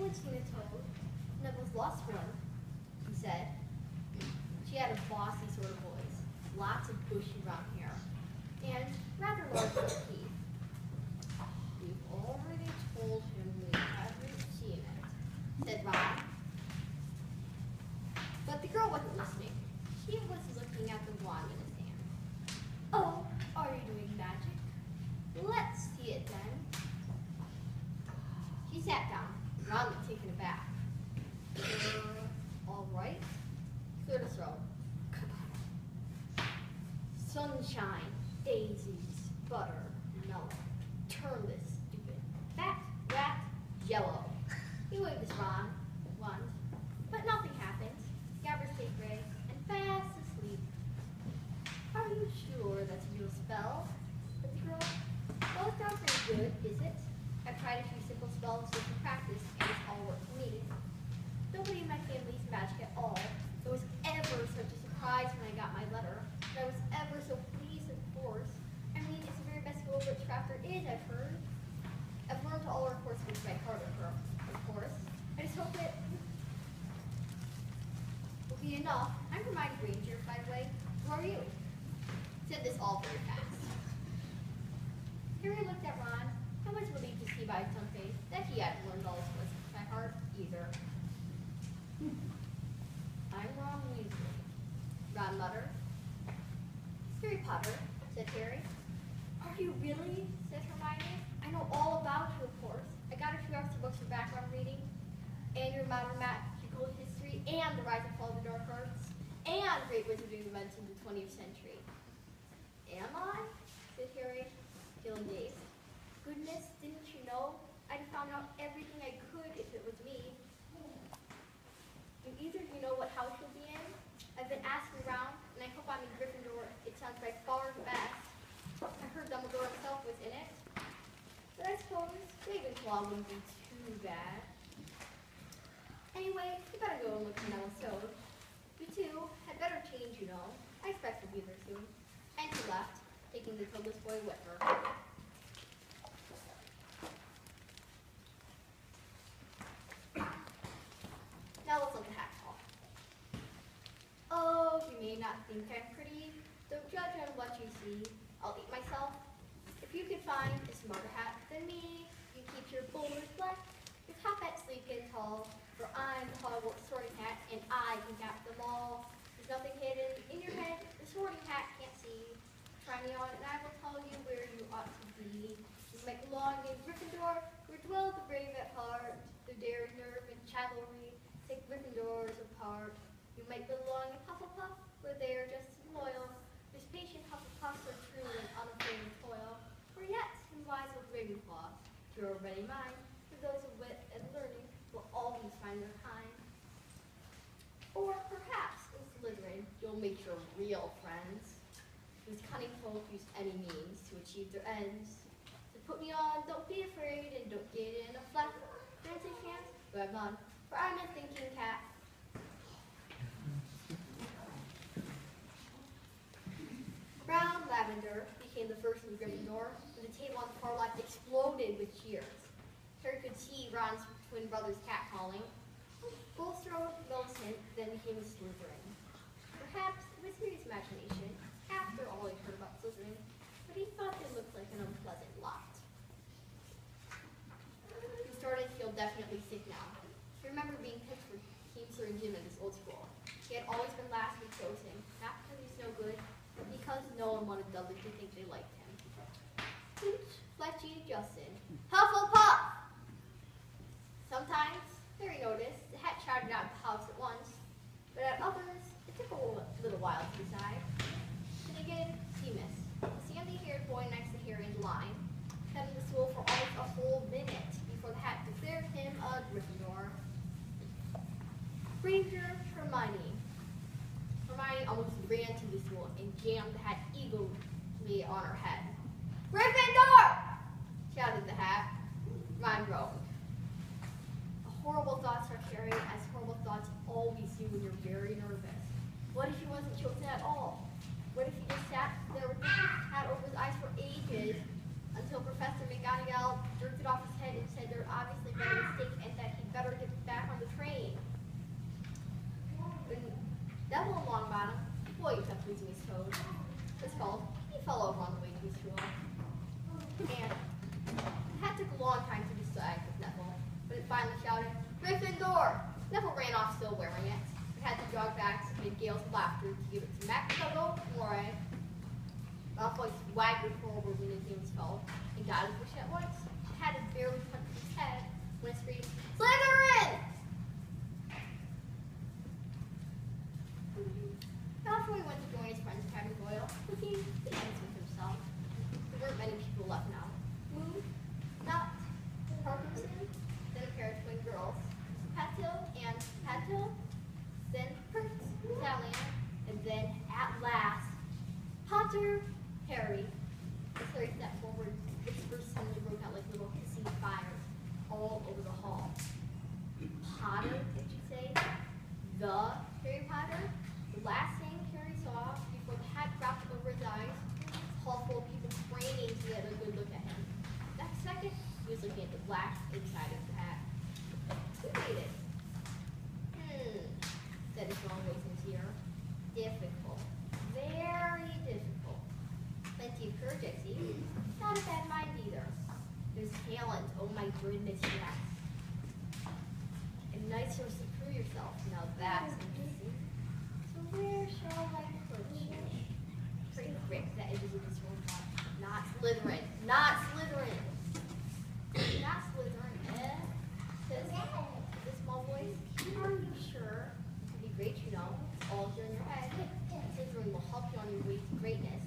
haven't seen a toad. Never's lost one, he said. She had a bossy sort of voice, lots of bushy brown hair, and rather large teeth. We've already told him we haven't seen it, said Ron. But the girl wasn't listening. She was looking at the wand in his hand. Oh, are you doing magic? Let's see it then. She sat down. Ron was taken aback. All right. Cleared his throat. Sunshine, daisies, butter, melon. Turn this stupid fat rat yellow. He waved his wand, but nothing happened. Gabbard stayed gray and fast asleep. Are you sure that's a real spell? Said the girl. Well, it's not very good, is it? I've tried a few simple spells with some practice, and it's all worked for me. Nobody in my family's magic at all. It was ever such a surprise when I got my letter. And I was ever so pleased, of course. I mean, it's the very best school witchcraft there is, I've heard. I've learned all our coursework by heart of course. I just hope it will be enough. I'm Hermione Granger, by the way. Who are you? Said this all very fast. Harry looked at Ron and was relieved to see by his own face that he hadn't learned all his coursework by heart either. I'm Ron Weasley, Ron muttered. Harry Potter, said Harry. Are you really? Said Hermione. I know all about you, of course. I got a few extra books for background reading, and your modern magical history, and the rise and fall of the dark arts, and great wizarding events in the 20th century. Am I? Said Harry, feeling dazed. Goodness, didn't you know? I'd have found out everything I could if it was me. Do either of you know what house you'll be in? I've been asking around, and I hope I'm in Gryffindor. It sounds by far the best. I heard Dumbledore himself was in it. But I suppose Ravenclaw wouldn't be too bad. Anyway, you better go and look for Neville's Toad. You two had better change, you know. I expect you'll be there soon. And she left, taking the toadless boy with her. Now let's look at hat talk. Oh, you may not think I'm pretty. Don't judge on what you see. I'll eat myself. If you could find a smarter hat than me, you keep your boulders black, your top hat sleek and tall, for I'm the Hogwarts sorting hat, and I can cap them all. There's nothing hidden in your head the sorting hat can't see. Try me on, and I will tell you where you ought to be. You might belong in Gryffindor, where dwell the brave at heart, the daring nerve and chivalry take Gryffindors apart. You might belong in Hufflepuff, where they are just as loyal. These patient Hufflepuffs are true and unafraid of toil. For yet, and wise with Ravenclaw, your ready mind, for those of wit and learning, will always find their kind. Or perhaps in Slytherin, you'll make your real friends, whose cunning folk use any means to achieve their ends. So put me on, don't be afraid, and don't get in a flap. Dancing hands, but I'm none, for I'm a thinking cat. Brown lavender became the first in Gryffindor, and the table on the far left exploded with cheers. Harry could see Ron's twin brother's cat calling. Bulstrode, Millicent, then became a Slytherin. Perhaps it was Harry's imagination, after all he'd heard about Slytherin, but he thought they looked like an unpleasant lot. He started to feel definitely sick now. He remembered being picked for Keemstar and Jim at his old school. He had always been last week chosen, not because he's no good, but because no one wanted Dudley to think they liked him. Hooch, Fletchy, Justin. Hufflepuff! Sometimes, Harry noticed, the hat shouted out the house at once, but at others, it took a little while to decide. Then again, he missed. The sandy-haired boy next to Harry in the line had in the school for almost a whole minute before the hat declared him a Gryffindor. Granger, Hermione. Hermione almost ran to the school and jammed the hat eagerly on her head. Gryffindor! Shouted the hat. Ron groaned. A horrible thought struck Harry, as horrible thoughts always do when you're very nervous. What if he wasn't chosen at all? What if he just sat there with the hat over his eyes for ages until Professor McGonagall jerked it off his head and said there had obviously been a mistake and that he'd better get Devil in Longbottom, boy, you kept losing his toes. It's called He Fell Over on the Way to his School. And it took a long time to decide with Neville, but it finally shouted, Gryffindor! Neville ran off still wearing it. It had to jog back amid gales of laughter to give it to McDougal Moray. Malfoy swaggered forward when his name was called and got his wish at once. It had to barely touch his head when it screamed, Slytherin! Malfoy went to join his friends Harry Royal, looking the ends with himself. There weren't many people left now. Moon, Not, Parkinson, then a pair of twin girls, Patil and Patil, then Perks, Stallion, and then, at last, Potter, Harry. As Harry stepped forward, whispers suddenly broke out like little hissing fires all over the hall. Potter, did you say? The Harry Potter? The last thing Harry saw before the hat dropped over his eyes, a hall full of people straining to get a good look at him. That second, he was looking at the black inside of the hat. Who made it? Said his long voice in his ear. Difficult. Very difficult. Plenty of courage, I see. Not a bad mind either. There's talent, oh my goodness, yes. And nice source to prove yourself. Now that's interesting. So where shall I put you? Pretty quick, the edges of this room thought. Not Slytherin. Not Slytherin. Not Slytherin, eh? Says the small voice. Are you sure? It'd be great, you know. It's all here in your head. Slytherin will help you on your way to greatness.